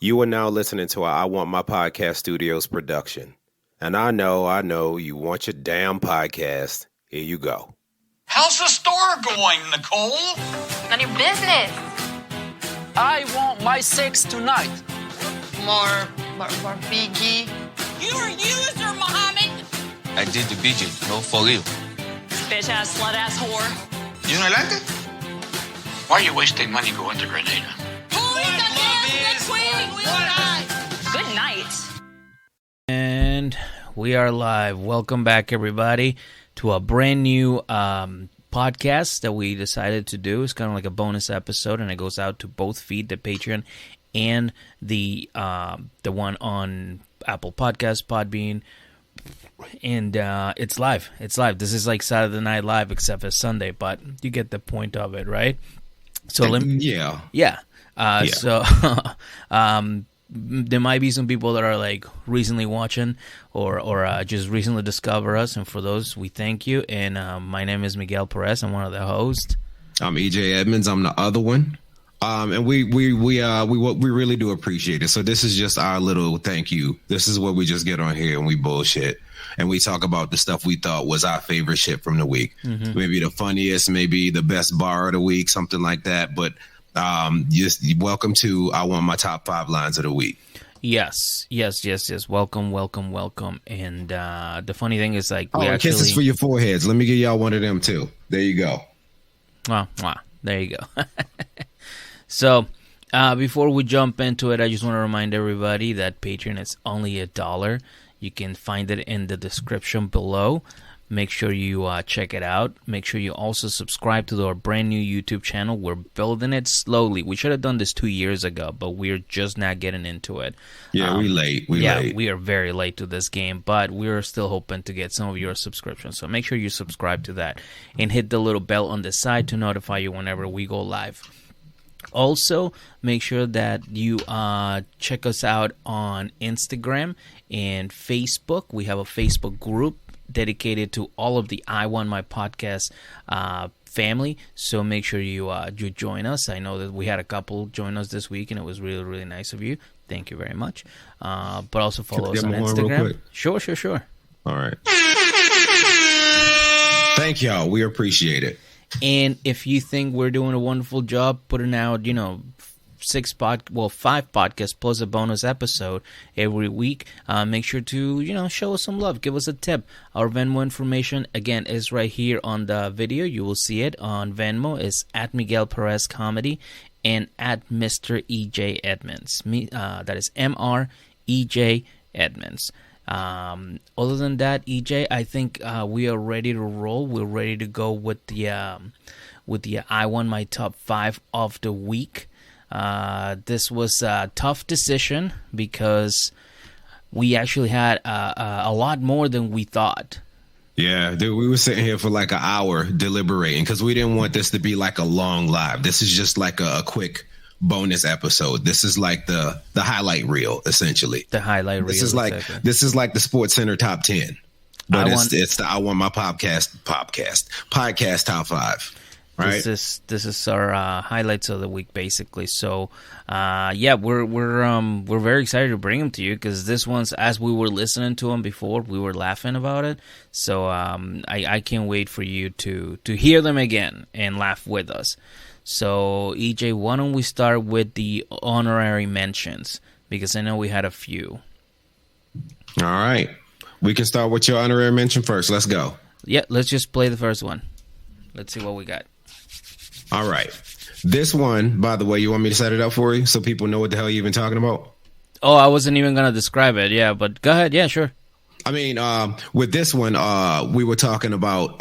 You are now listening to a I Want My Podcast Studios production. And I know, you want your damn podcast. Here you go. How's the store going, Nicole? None of your business. I want my sex tonight. More biggie. You're a user, Mohammed. I did the BJ, no for real. Bitch ass, slut ass whore. You don't like it? Why are you wasting money going to Grenada? Good night. And we are live. Welcome back, everybody, to a brand new podcast that we decided to do. It's kind of like a bonus episode, and it goes out to both feed, the Patreon and the one on Apple Podcasts, Podbean, and it's live. It's live. This is like Saturday Night Live, except for Sunday, but you get the point of it, right? So yeah. So there might be some people that are like recently watching or just recently discover us, and for those, we thank you. And my name is Miguel Perez. I'm one of the hosts. I'm EJ Edmonds. I'm the other one. And we really do appreciate it. So this is just our little thank you. This is what we just get on here and we bullshit. And we talk about the stuff we thought was our favorite shit from the week. Mm-hmm. Maybe the funniest, maybe the best bar of the week, something like that. But just welcome to I Want My Top 5 Lines of the Week. Yes. Welcome. And the funny thing is, like, we actually... kisses for your foreheads. Let me give y'all one of them, too. There you go. There you go. So, before we jump into it, I just want to remind everybody that Patreon is only $1. You can find it in the description below. Make sure you check it out. Make sure you also subscribe to our brand new YouTube channel. We're building it slowly. We should have done this 2 years ago, but we're just not getting into it. Yeah, we're late. We are very late to this game, but we're still hoping to get some of your subscriptions. So make sure you subscribe to that and hit the little bell on the side to notify you whenever we go live. Also, make sure that you check us out on Instagram and Facebook. We have a Facebook group dedicated to all of the I Want My Podcast family. So make sure you join us. I know that we had a couple join us this week, and it was really, really nice of you. Thank you very much. But also follow us on Instagram. Sure. All right. Thank y'all. We appreciate it. And if you think we're doing a wonderful job putting out, 5 podcasts plus a bonus episode every week, make sure to, show us some love. Give us a tip. Our Venmo information, again, is right here on the video. You will see it on Venmo. It's at Miguel Perez Comedy and at Mr. EJ Edmonds. That is MR Edmonds. Other than that, EJ, I think we are ready to roll. We're ready to go with the I Want My Top 5 of the week. This was a tough decision because we actually had a lot more than we thought. Yeah, dude, we were sitting here for like an hour deliberating because we didn't want this to be like a long live. This is just like a quick bonus episode. This is like the highlight reel, essentially. The highlight reel. This is like the Sports Center top 10, but it's the I Want My podcast top 5. Right. This is our highlights of the week, basically. So, we're very excited to bring them to you because this one's, as we were listening to them before, we were laughing about it. So I can't wait for you to hear them again and laugh with us. So, EJ, why don't we start with the honorary mentions? Because I know we had a few. All right. We can start with your honorary mention first. Let's go. Yeah, let's just play the first one. Let's see what we got. All right. This one, by the way, you want me to set it up for you so people know what the hell you've been talking about? Oh, I wasn't even going to describe it. Yeah, but go ahead. Yeah, sure. I mean, with this one, we were talking about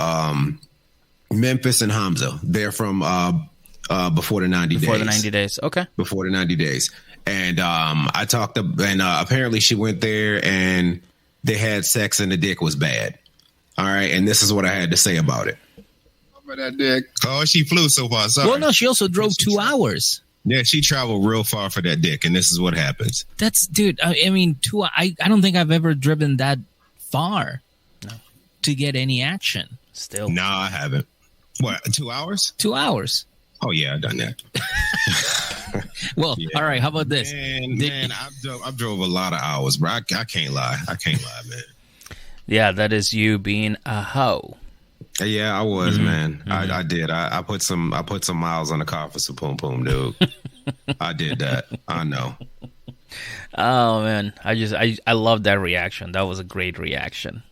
Memphis and Hamza. They're from before the 90 days. Before the 90 days. Okay. Before the 90 days. And I talked to, and apparently she went there and they had sex and the dick was bad. All right. And this is what I had to say about it. That dick. Oh, she flew so far. Sorry. Well, no, she also drove 2 hours. Yeah, she traveled real far for that dick, and this is what happens. Dude, I mean, I don't think I've ever driven that far to get any action. Still. No, I haven't. What, 2 hours? 2 hours. Oh, yeah, I've done that. Well, all right. How about this? Man, I drove a lot of hours, bro. I can't lie. Man. Yeah, that is you being a hoe. Yeah, I was, man. I did. I put some miles on the car for some poom poom, dude. I did that. I know. Oh man, I love that reaction. That was a great reaction.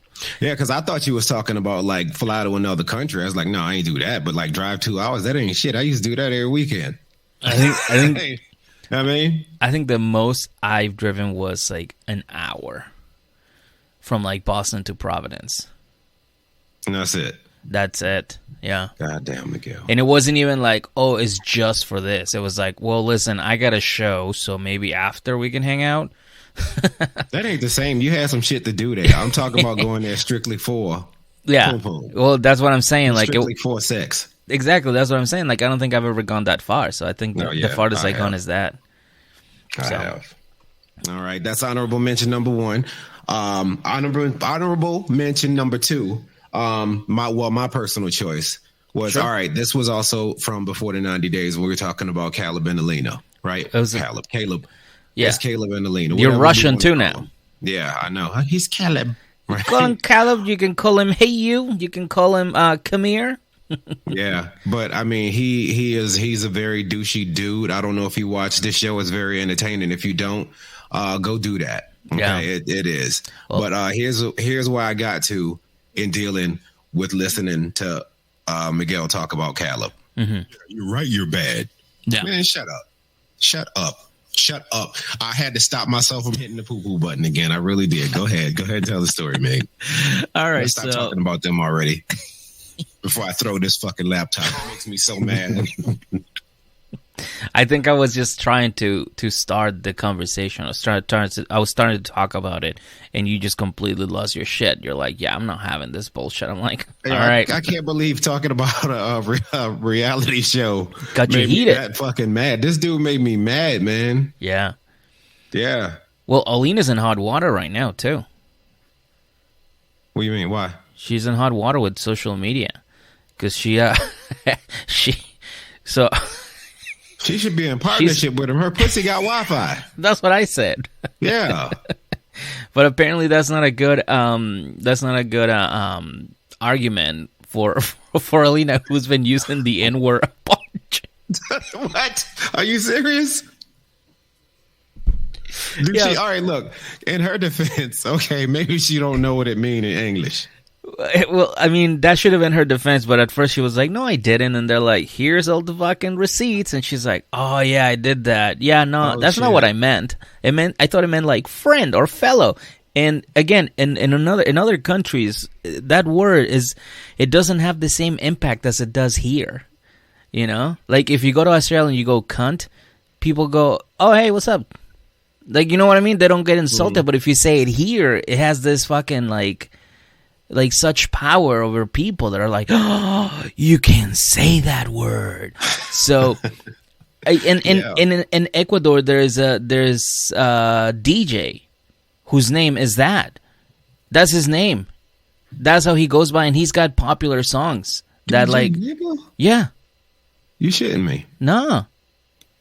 Yeah, because I thought you was talking about like fly to another country. I was like, no, I ain't do that. But like drive 2 hours, that ain't shit. I used to do that every weekend. I think I think the most I've driven was like an hour from like Boston to Providence. And that's it. That's it. Yeah. Goddamn, Miguel. And it wasn't even like, oh, it's just for this. It was like, well, listen, I got a show, so maybe after we can hang out. That ain't the same. You had some shit to do there. I'm talking about going there strictly for poom poom. Well, that's what I'm saying. Like strictly for sex. Exactly. That's what I'm saying. Like, I don't think I've ever gone that far. So I think the farthest I've gone is that. I have. All right. That's honorable mention number 1. Honorable mention number 2. My personal choice was, all right, this was also from before the 90 days when we were talking about Caleb and Alina, right? Caleb. Yeah. It's Caleb and Alina. You're Russian too now. Yeah, I know. He's Caleb. Right? Call him Caleb. You can call him Hey You. You can call him Come Here. Yeah, but I mean, he's a very douchey dude. I don't know if you watch this show. It's very entertaining. If you don't, go do that. Okay, yeah. It is. Well, but here's where I got to in dealing with listening to Miguel talk about Caleb. Mm-hmm. You're right. You're bad. Yeah. Man, shut up. I had to stop myself from hitting the poo-poo button again. I really did. Go ahead and tell the story, man. All right. Stop talking about them already before I throw this fucking laptop. It makes me so mad. I think I was just trying to start the conversation. I was starting to talk about it, and you just completely lost your shit. You're like, "Yeah, I'm not having this bullshit." I'm like, "All right." I can't believe talking about a reality show got you heated. That fucking mad. This dude made me mad, man. Yeah. Yeah. Well, Alina's in hot water right now too. What do you mean? Why? She's in hot water with social media because she She should be in partnership with him. Her pussy got Wi-Fi. That's what I said. Yeah. But apparently that's not a good argument for Alina, who's been using the N-word a bunch. What? Are you serious? All right, look, in her defense, okay, maybe she don't know what it means in English. Well, I mean, that should have been her defense, but at first she was like, no, I didn't. And they're like, here's all the fucking receipts. And she's like, oh, yeah, I did that. Yeah, no, that's not what I meant. I thought it meant like friend or fellow. And again, in other countries, that word it doesn't have the same impact as it does here. You know, like if you go to Australia and you go cunt, people go, oh, hey, what's up? Like, you know what I mean? They don't get insulted. But if you say it here, it has this fucking like such power over people that are like, oh, you can say that word. So in Ecuador, there's a DJ whose name is that. That's his name. That's how he goes by, and he's got popular songs that DJ Nigga? Yeah. You shitting me? No,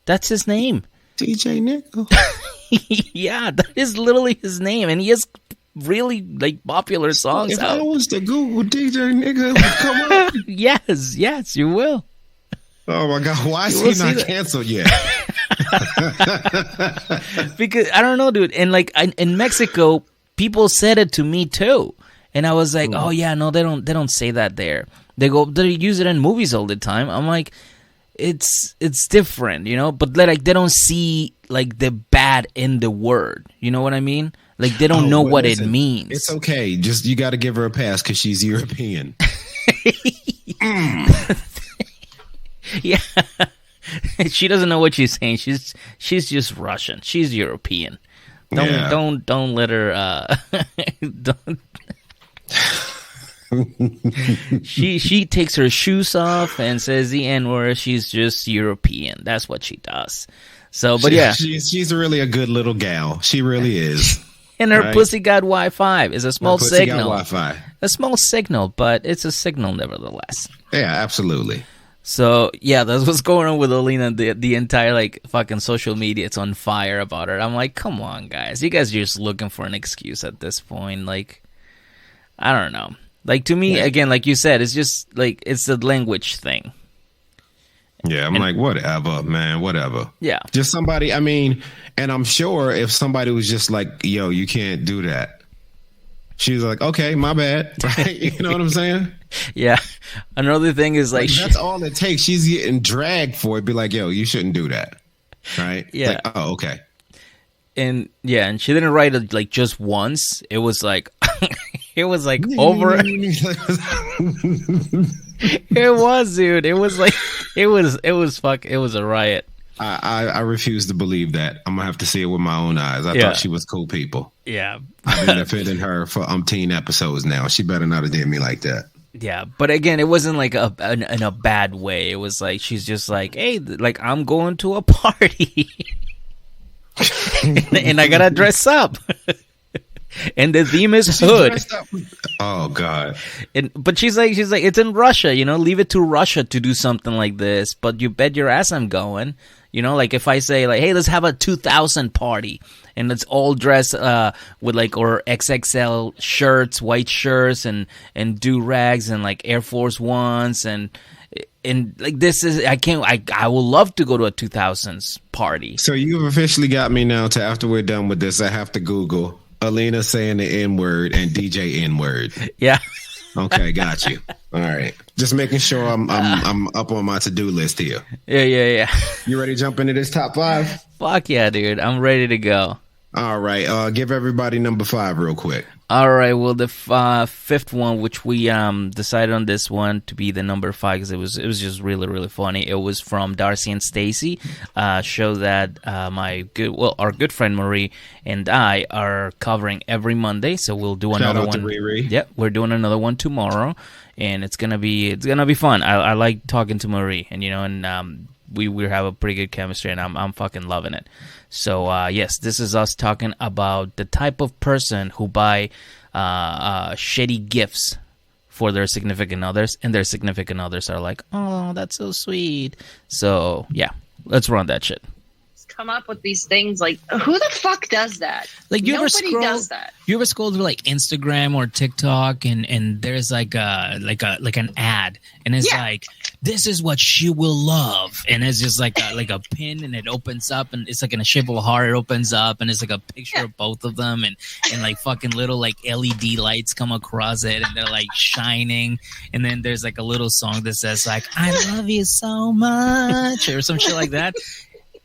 that's his name. DJ Nigga. Yeah, that is literally his name, and he has really like popular songs. If I was to Google DJ Nigga, it would come up. Yes, you will. Oh my God, why is he not canceled yet? Because I don't know, dude. And like in Mexico, people said it to me too, and I was like, oh yeah, no, they don't say that there. They use it in movies all the time. I'm like, it's different, you know. But like they don't see like the bad in the word. You know what I mean? Like they don't know what it means. It's okay. Just you got to give her a pass because she's European. Yeah, she doesn't know what she's saying. She's just Russian. She's European. Don't let her. Don't. She takes her shoes off and says the N-word. She's just European. That's what she does. So, but she's really a good little gal. She really is. And her pussy got Wi-Fi. It's a small signal. Got Wi-Fi. A small signal, but it's a signal nevertheless. Yeah, absolutely. So yeah, that's what's going on with Alina. The entire like fucking social media, it's on fire about her. I'm like, come on, guys, you guys are just looking for an excuse at this point. Like, I don't know. Like to me, again, like you said, it's just like it's the language thing. Yeah, I'm like, whatever, man, whatever. Yeah, just somebody. I mean, and I'm sure if somebody was just like, yo, you can't do that. She's like, okay, my bad. Right? You know what I'm saying? Yeah. Another thing is like that's all it takes. She's getting dragged for it. Be like, yo, you shouldn't do that. Right? Yeah. Like, oh, okay. And yeah, and she didn't write it like just once. It was like it was like over. It was, dude. It was like it was a riot. I refuse to believe that. I'm gonna have to see it with my own eyes. I thought she was cool people. Yeah. I've been defending her for umpteen episodes now. She better not have did me like that. Yeah, but again, it wasn't like in a bad way. It was like she's just like, hey, like I'm going to a party, and I gotta dress up, and the theme is hood. Oh God! But she's like, it's in Russia, you know. Leave it to Russia to do something like this. But you bet your ass I'm going. You know, like if I say like, hey, let's have a 2000 party. And let's all dress with like or XXL shirts, white shirts, and do rags and like Air Force Ones and like this is I would love to go to a 2000s party. So you've officially got me now to after we're done with this, I have to Google Alina saying the N word and DJ N word. Yeah. Okay, got you. All right, just making sure I'm up on my to-do list here. Yeah. You ready to jump into this top 5? Fuck yeah, dude! I'm ready to go. All right, give everybody number 5 real quick. All right, well, the fifth one, which we decided on this one to be the number 5 because it was just really, really funny. It was from Darcey and Stacey, show that our good friend Marie and I are covering every Monday. So we'll do another one. Shout out to Riri. Yep, we're doing another one tomorrow, and it's gonna be fun. I like talking to Marie, and we have a pretty good chemistry, and I'm fucking loving it. So yes, this is us talking about the type of person who buy shitty gifts for their significant others, and their significant others are like, oh, that's so sweet. So yeah, let's run that shit. Come up with these things like, who the fuck does that? Like Nobody does that. You ever scroll through like Instagram or TikTok and there's like an ad and it's like, this is what she will love, and it's just like a pin, and it opens up, and it's like in a shape of a heart. It opens up, and it's like a picture of both of them, and like fucking little like LED lights come across it, and they're like shining, and then there's like a little song that says like, I love you so much, or some shit like that.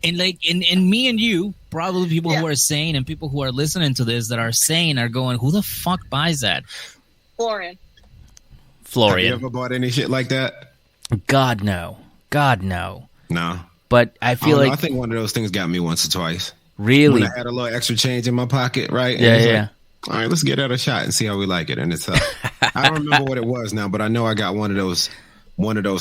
And like, and me and you, probably people who are sane and people who are listening to this that are sane are going, who the fuck buys that? Florian. Have you ever bought any shit like that? God no. No. But I feel like I think one of those things got me once or twice. Really? When I had a little extra change in my pocket, right? Yeah, and yeah. Like, all right, let's get that a shot and see how we like it. And it's I don't remember what it was now, but I know I got one of those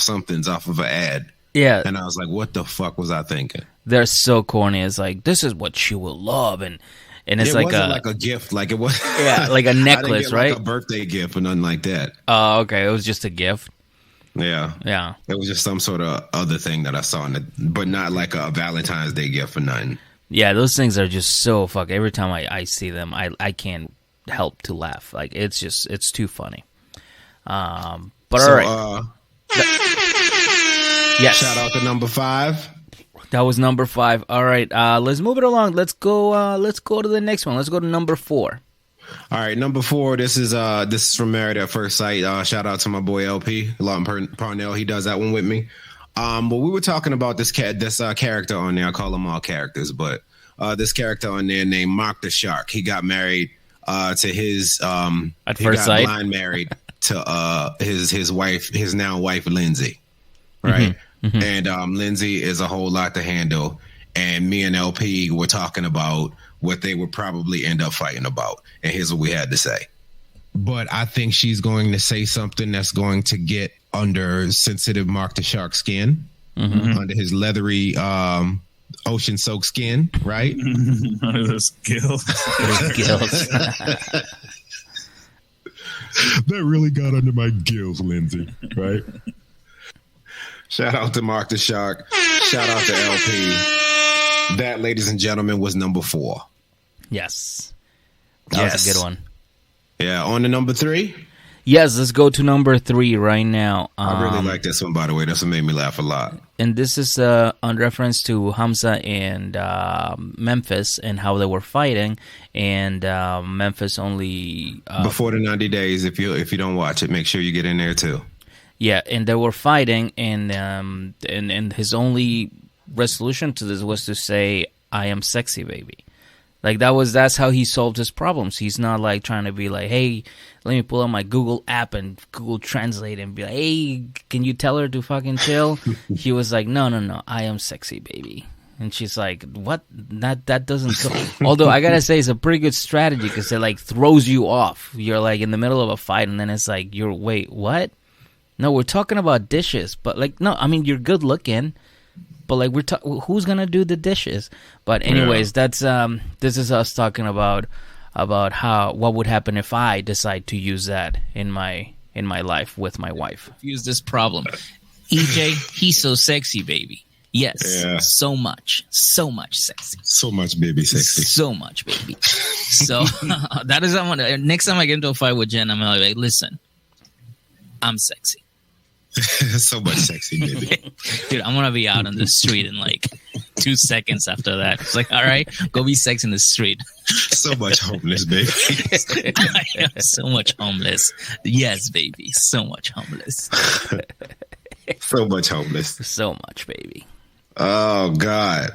somethings off of an ad. Yeah. And I was like, what the fuck was I thinking? They're so corny. It's like, this is what she will love, and it's like a gift, like it was like a necklace, I didn't get right? like a birthday gift or nothing like that. Oh, okay. It was just a gift. Yeah. It was just some sort of other thing that I saw but not like a Valentine's Day gift or nothing. Yeah, those things are just so fuck. Every time I see them, I can't help to laugh. Like it's too funny. But all right. Yes. Shout out to number 5. That was number 5. All right. Let's move it along. Let's go to the next one. Let's go to number 4. All right, number 4. This is from Married at First Sight. Shout out to my boy LP, Lawton Parnell. He does that one with me. But we were talking about this character on there. I call them all characters, but this character on there named Mark the Shark. He got married to his at first sight. Blind married to his wife, his now wife Lindsay, right? Mm-hmm. And Lindsay is a whole lot to handle. And me and LP were talking about what they would probably end up fighting about. And here's what we had to say. But I think she's going to say something that's going to get under sensitive Mark the Shark skin, under his leathery ocean-soaked skin, right? Under those gills. That really got under my gills, Lindsay, right? Shout out to Mark the Shark. Shout out to LP. That, ladies and gentlemen, was number 4. Yes. That was a good one. Yeah, on to number 3. Yes, let's go to number 3 right now. I really like this one, by the way. This one made me laugh a lot. And this is on reference to Hamza and Memphis and how they were fighting. And Memphis only... before the 90 days, if you don't watch it, make sure you get in there too. Yeah, and they were fighting, and his only resolution to this was to say, "I am sexy, baby." Like that's how he solved his problems. He's not like trying to be like, "Hey, let me pull out my Google app and Google Translate and be like, hey, can you tell her to fucking chill?" He was like, no, I am sexy, baby. And she's like, what? That doesn't... Although I gotta say, it's a pretty good strategy because it like throws you off. You're like in the middle of a fight and then it's like, wait, what? No, we're talking about dishes. But like, no, I mean, you're good looking. But like, who's gonna do the dishes? But anyways, that's this is us talking about what would happen if I decide to use that in my life with my wife. Use this problem. EJ, he's so sexy, baby. Yes, so much sexy. So much baby sexy. So much baby. So that is next time I get into a fight with Jen, I'm like, listen, I'm sexy. So much sexy, baby. Dude, I'm gonna be out on the street in like 2 seconds after that. It's like, all right, go be sexy in the street. So much homeless, baby. I am so much homeless. Yes, baby. So much homeless. So much homeless. So much, baby. Oh, God.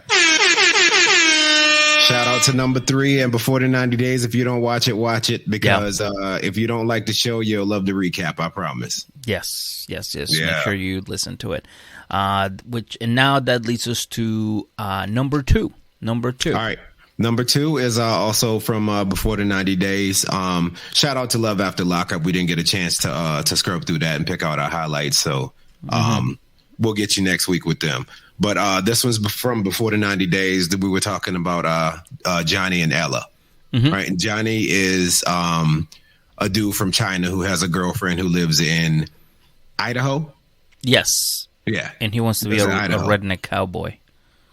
Shout out to number 3. And before the 90 days, if you don't watch it because if you don't like the show, you'll love the recap. I promise. Yes. Yeah. Make sure you listen to it. And now that leads us to number 2. All right. Number 2 is also from before the 90 days. Shout out to Love After Lockup. We didn't get a chance to scrub through that and pick out our highlights. So we'll get you next week with them. But this one's from before the 90 days that we were talking about Johnny and Ella. Right. And Johnny is a dude from China who has a girlfriend who lives in Idaho. Yes. Yeah. And he wants to be a redneck cowboy.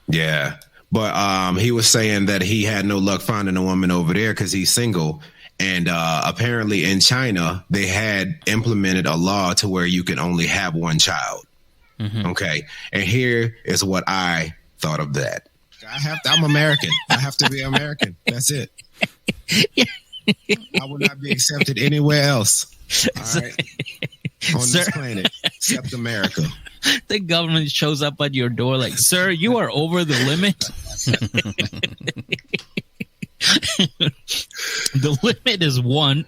Yeah. But he was saying that he had no luck finding a woman over there because he's single. And apparently in China, they had implemented a law to where you can only have one child. Okay. And here is what I thought of that. I'm American. I have to be American. That's it. I will not be accepted anywhere else. All right. On this planet, except America. The government shows up at your door like, sir, you are over the limit. The limit is 1.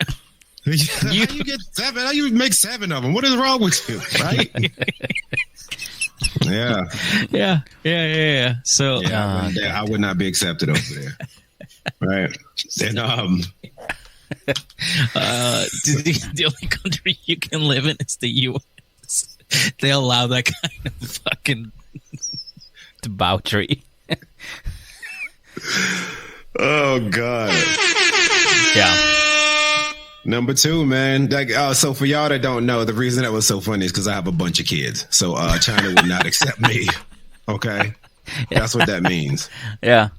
How you get 7? How you make 7 of them? What is wrong with you? Right? Yeah. So I would not be accepted over there. Right. And the only country you can live in is the U.S. They allow that kind of fucking debauchery. Oh God. Yeah. Number 2, man. So for y'all that don't know, the reason that was so funny is because I have a bunch of kids. So China would not accept me. Okay. That's what that means. Yeah.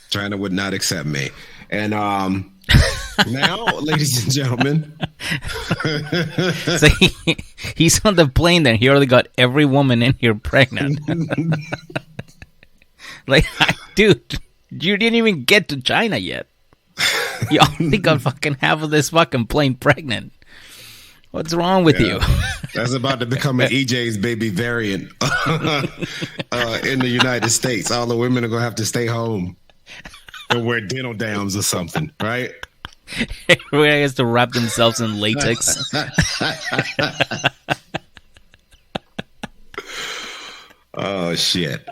China would not accept me. And now, ladies and gentlemen. So he's on the plane then. He already got every woman in here pregnant. Like, dude, you didn't even get to China yet. You only got fucking half of this fucking plane pregnant. What's wrong with you? That's about to become an EJ's baby variant in the United States. All the women are going to have to stay home and wear dental dams or something, right? Everybody has to wrap themselves in latex. Oh, shit.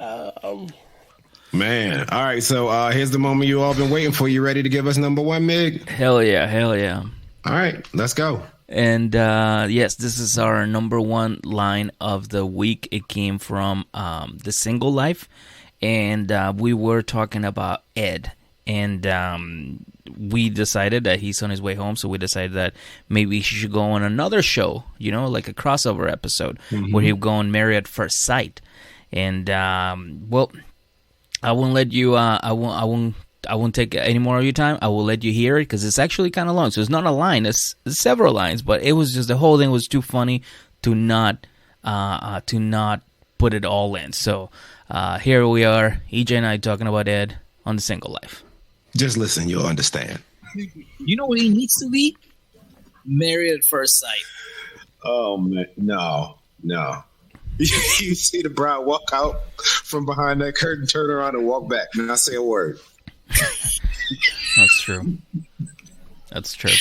Man. All right. So here's the moment you all been waiting for. You ready to give us number 1, Mig? Hell yeah. All right. Let's go. And yes, this is our number 1 line of the week. It came from The Single Life. And we were talking about Ed. and we decided that he's on his way home, so we decided that maybe he should go on another show, like a crossover episode where he'll go on Married at First Sight. And well, I won't let you. I won't take any more of your time. I will let you hear it because it's actually kind of long. So it's not a line; it's several lines. But it was just the whole thing was too funny to not put it all in. So here we are, EJ and I talking about Ed on The Single Life. Just listen, you'll understand. You know what he needs to be? Married at First Sight. Oh man, no. You see the bride walk out from behind that curtain, turn around and walk back, and not say a word. That's true. That's true.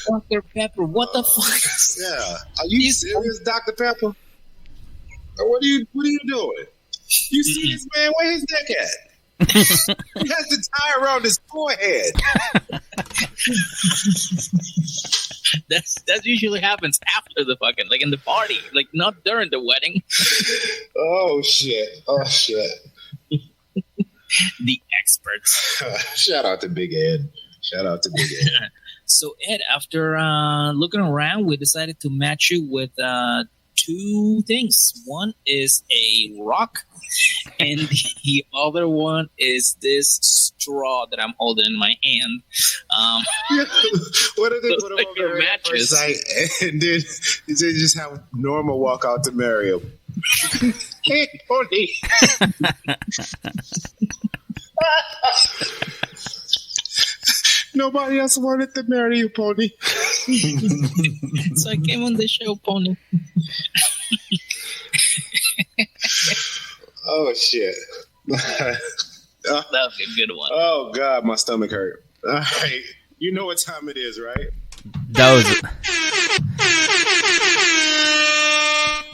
Dr. Pepper, what the fuck? Yeah, are you serious, Dr. Pepper? What are you doing? You see this man? Where his neck at? He has the tie around his forehead. That usually happens after the fucking, like in the party, like not during the wedding. Oh shit! The experts. Shout out to Big Ed. So Ed, after looking around, we decided to match you with two things. One is a rock, and the other one is this straw that I'm holding in my hand. What if they put them on your mattress site and then they just have Norma walk out to marry him? Hey, Pony. Nobody else wanted to marry you, Pony. So I came on the show, Pony. Oh shit. That was a good one. Oh god, my stomach hurt. All right, you know what time it is, right? That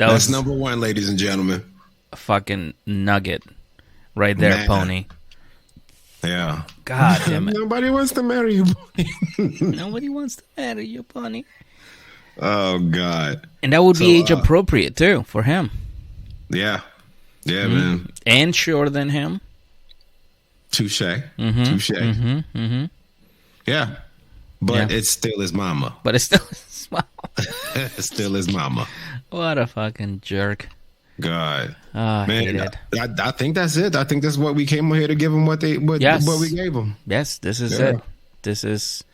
was number one, ladies and gentlemen. a fucking nugget right there, Man. Pony. Yeah. God damn it. Nobody wants to marry you, Pony. Nobody wants to marry you, Pony. Oh god. And that would be age appropriate too for him. Yeah. Yeah, man. And shorter than him. Touche. Mm-hmm. Touche. Mm-hmm. Mm-hmm. Yeah. But it's still his mama. But it's still his mama. It's still his mama. What a fucking jerk. God. Oh, I hate Man, it. I think that's it. I think that's what we came here to give him what we gave him. Yes, this is it. This is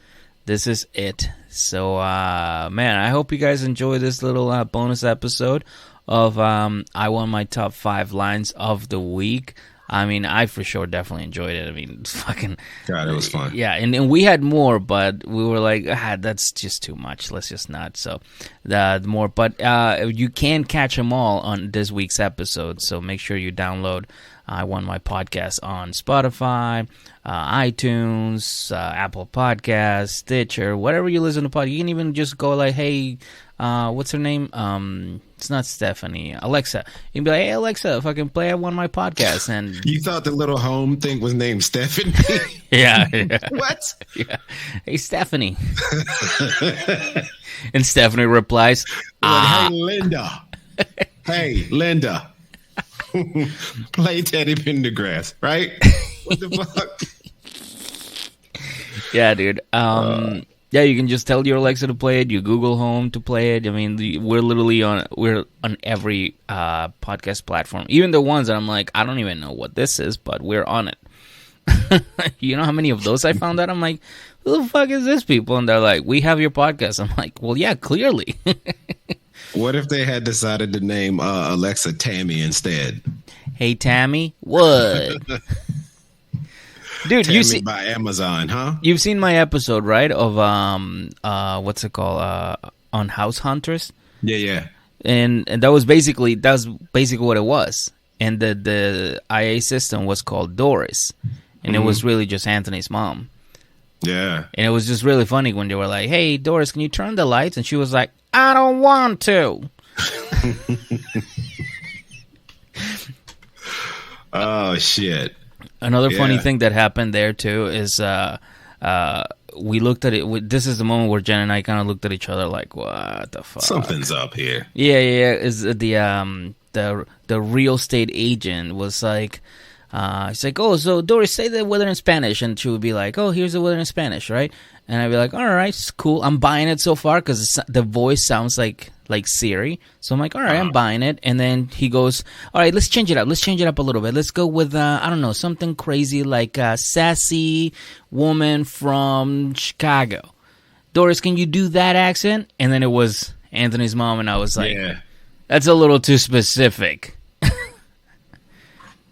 it. So, man, I hope you guys enjoy this little bonus episode of I Won My Top 5 Lines of the Week. I mean, I for sure definitely enjoyed it. I mean, it's fucking... God, it was fun. Yeah, and we had more, but we were like, that's just too much. Let's just not. So, the more. But you can catch them all on this week's episode, so make sure you download I Won My Podcast on Spotify, iTunes, Apple Podcasts, Stitcher, whatever you listen to podcast. You can even just go like, hey, what's her name? It's not Stephanie. Alexa. You can be like, hey, Alexa, fucking play I Won My Podcast. And you thought the little home thing was named Stephanie? Yeah. What? Yeah. Hey, Stephanie. And Stephanie replies, hey, Linda. Hey, Linda. Play Teddy Pendergrass, right? What the fuck? Yeah, dude. Yeah, you can just tell your Alexa to play it. You Google Home to play it. I mean, we're literally on every podcast platform, even the ones that I'm like, I don't even know what this is, but we're on it. You know how many of those I found out? I'm like, who the fuck is this, people? And they're like, we have your podcast. I'm like, well, yeah, clearly. What if they had decided to name Alexa Tammy instead? Hey, Tammy, what? Dude, Tammy you see by Amazon, huh? You've seen my episode, right? Of what's it called? On House Hunters. Yeah. And that was basically what it was. And the IA system was called Doris, and it was really just Anthony's mom. Yeah. And it was just really funny when they were like, "Hey, Doris, can you turn the lights?" And she was like, "I don't want to." Oh shit. Another funny thing that happened there too is we looked at it. This is the moment where Jen and I kind of looked at each other like, "What the fuck? Something's up here." Yeah. Is the real estate agent was like, He's like, oh, so Doris, say the weather in Spanish. And she would be like, oh, here's the weather in Spanish, right? And I'd be like, all right, it's cool. I'm buying it so far because the voice sounds like Siri. So I'm like, all right, I'm buying it. And then he goes, all right, let's change it up. Let's change it up a little bit. Let's go with, I don't know, something crazy like a sassy woman from Chicago. Doris, can you do that accent? And then it was Anthony's mom, and I was like, that's a little too specific.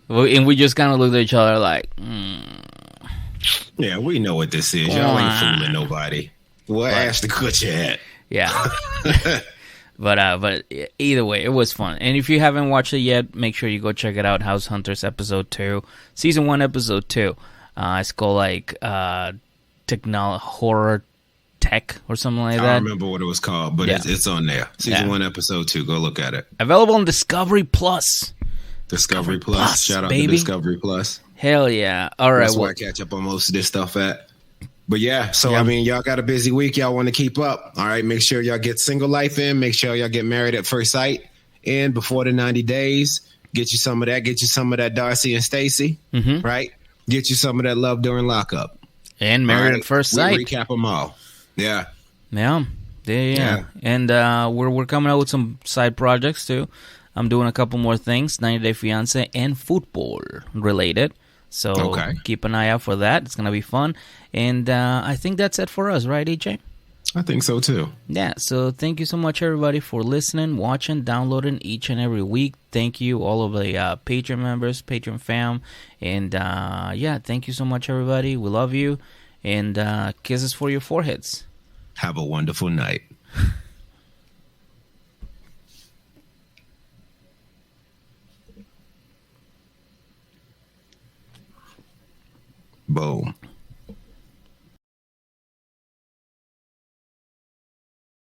And we just kind of looked at each other like, Yeah, we know what this is. Y'all ain't fooling nobody. What ass to cut your hat? Yeah. But either way, it was fun. And if you haven't watched it yet, make sure you go check it out. House Hunters episode 2, season 1 episode 2. It's called like horror tech or something like that. I don't remember what it was called, but it's on there. Season 1 episode 2. Go look at it. Available on Discovery Plus. Discovery Plus. Shout out to Discovery Plus. Hell yeah! All right, that's where I catch up on most of this stuff at. But I mean, y'all got a busy week. Y'all want to keep up. All right, make sure y'all get single life in. Make sure y'all get married at first sight in before the 90 days. Get you some of that. Get you some of that Darcey and Stacey. Right. Get you some of that love during lockup. And married at first sight. We recap them all. Yeah. Yeah. And we're coming out with some side projects too. I'm doing a couple more things, 90 Day Fiancé and football related. So keep an eye out for that. It's going to be fun. And I think that's it for us, right, EJ? I think so, too. Yeah, so thank you so much, everybody, for listening, watching, downloading each and every week. Thank you, all of the Patreon members, Patreon fam. And, thank you so much, everybody. We love you. And kisses for your foreheads. Have a wonderful night. Boom.